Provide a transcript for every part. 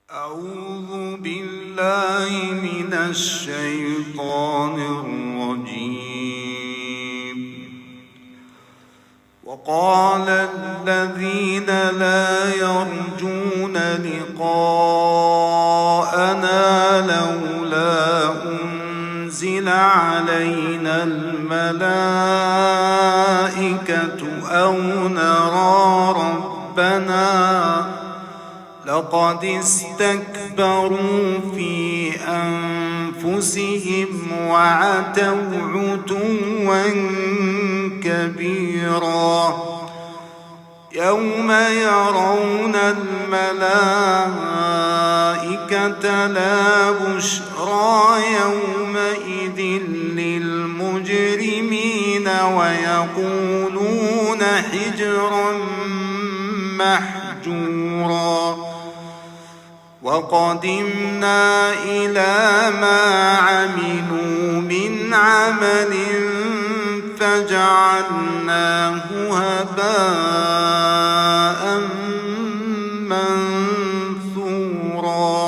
أعوذ بالله من الشيطان الرجيم. وقال الذين لا يرجون لقاءنا لولا أنزل علينا الملائكة أو نرى ربنا لقد استكبروا في أنفسهم وعتوا عتوا كبيرا. يوم يرون الملائكة لا بشرى يومئذ للمجرمين ويقولون حجرا محجورا. وقدمنا إلى ما عملوا من عمل فجعلناه هباء منثورا.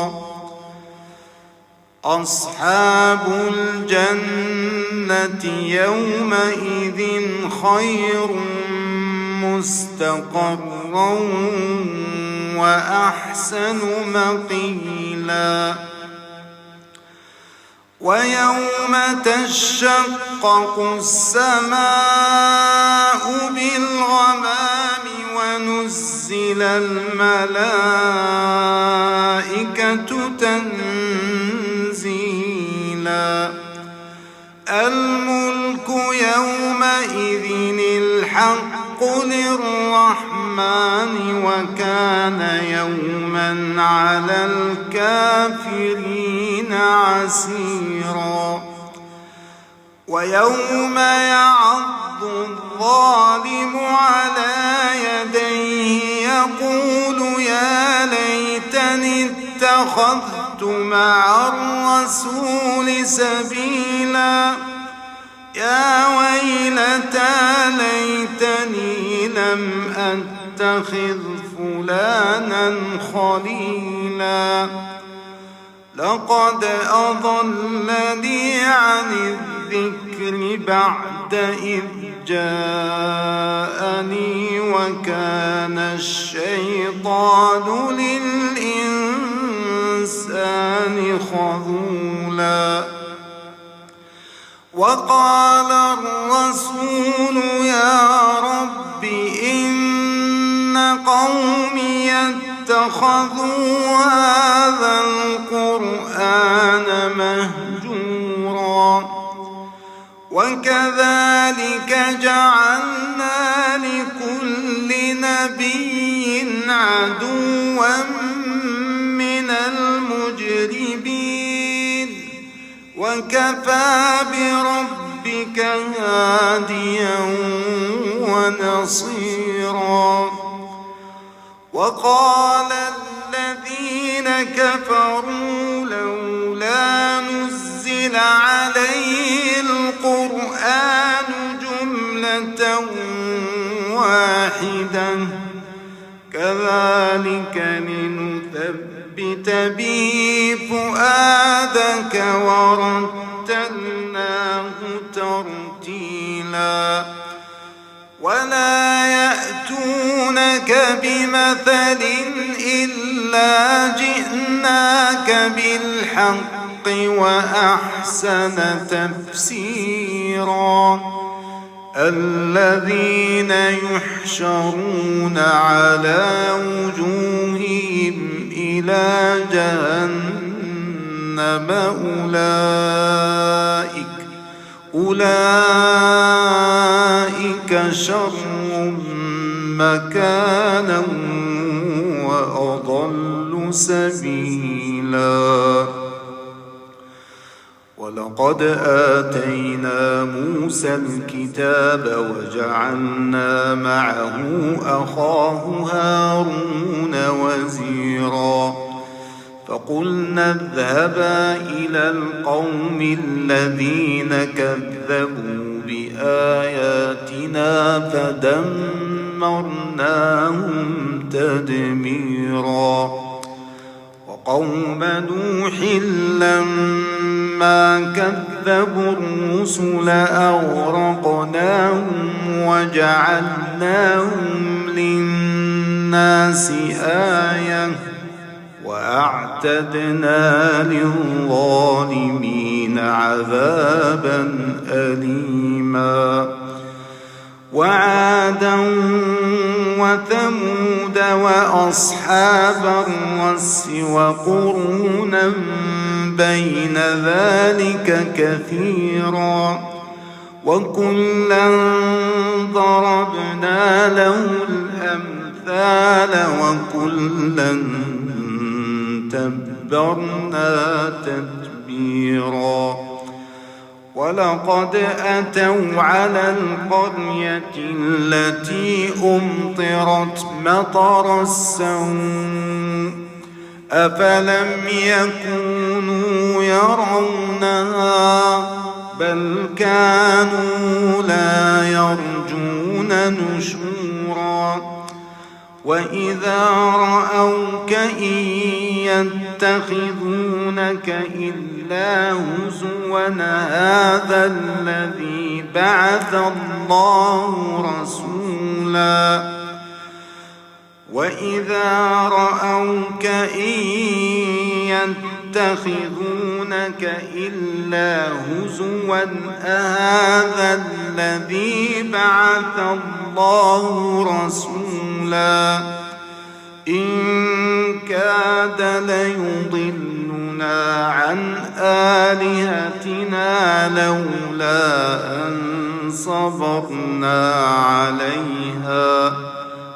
أصحاب الجنة يومئذ خير مستقرا وأحسن مقيلا. ويوم تشقق السماء بالغمام ونزل الملائكة تنزيلا. الملك يومئذ الحق للرحمن وكان يوما على الكافرين عسيرا. ويوم يعض الظالم على يديه يقول يا ليتني اتخذت مع الرسول سبيلا. يا ويلتى ليتني لم أتخذ فلانا خليلا. لقد أضلني عن الذكر بعد إذ جاءني وكان الشيطان للإنسان خذولا. وقال الرسول يا رب إن قومي اتخذوا هذا القرآن مهجورا. وكذلك جعلنا لكل نبي عدوا من المجرمين وكفى بربك هاديا ونصيرا. وقال الذين كفروا لولا نزل عليه القرآن جملة واحدة كذلك لنثبت به فؤادك ورتلناه ترتيلا. ولا يأتونك بمثل إلا جئناك بالحق وأحسن تفسيرا. الذين يحشرون على وجوههم إلى جهنم أولئك شر مكانا وأضل سبيلا. ولقد آتينا موسى الكتاب وجعلنا معه أخاه هارون وزيرا. فقلنا اذهبا إلى القوم الذين كذبوا بآياتنا فدمرناهم تدميرا. قوم نوح لما كذبوا الرسل أغرقناهم وجعلناهم للناس آية وأعتدنا للظالمين عذابا أليما وعادا وثمود وأصحاب الرس وقرونا بين ذلك كثيرا وكلا ضربنا له الأمثال وكلا تبرنا تتبيرا ولقد أتوا على القرية التي أمطرت مطر السوء أفلم يكونوا يرونها بل كانوا لا يرجون نشورا وإذا رأوك إن يتخذونك إلا هزوا هذا الذي بعث الله رسولا وإذا رأوك إن يتخذونك إلا هزوا هذا الذي بعث الله رسولا إن كاد ليضلنا عن آلهتنا لولا أن صبرنا عليها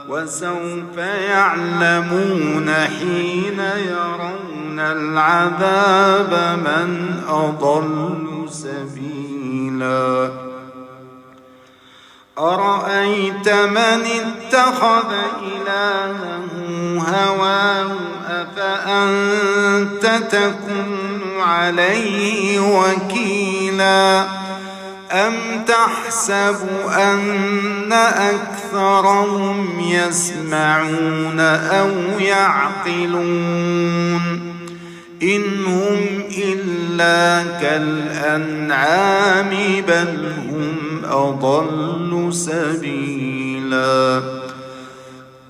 وسوف يعلمون حين يرون العذاب من أضل سبيلا أرأيت من اتخذ إلهه هواه أفأنت تكون عليه وكيلا أم تحسب أن أكثرهم يسمعون أو يعقلون إن هم إلا كالأنعام بل هم أضل سبيلا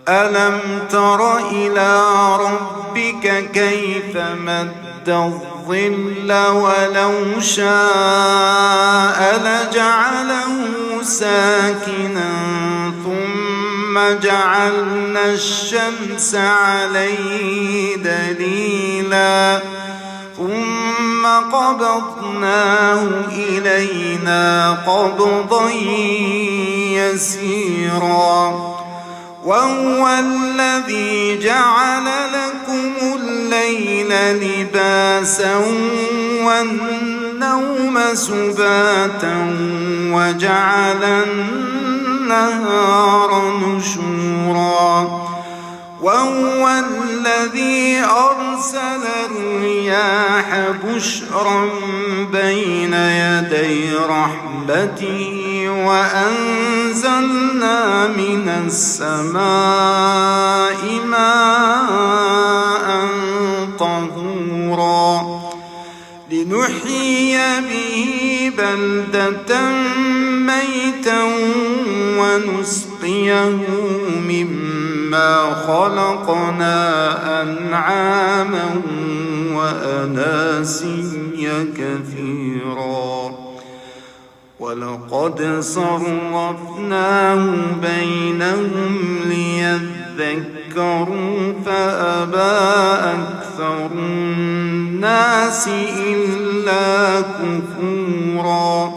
ألم تر إلى ربك كيف مد الظل ولو شاء لجعله ساكنا ثم جعلنا الشمس عليه دليلا ثم قبضناه إلينا قبضا يسيرا وهو الذي جعل لكم الليل لباسا والنوم سباتا وجعل النهار نشورا وهو الذي أرسل الرياح بشرا بين يدي رحمته وأنزلنا من السماء ماء طهورا لنحيي به بلدة ميتا ونسقيه مما خلقنا أنعاما وأناسيا كثيرا ولقد صرفناه بينهم ليذكروا فأبى أكثر الناس إلا كفورا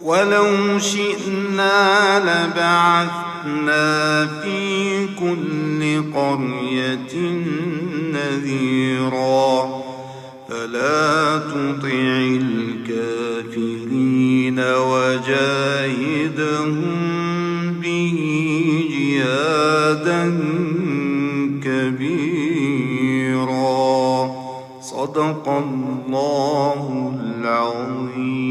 ولو شئنا لبعثنا في كل قرية نذيرا فلا تطع الكافرين وجاهدهم به جهادا كبيرا صدق الله العظيم.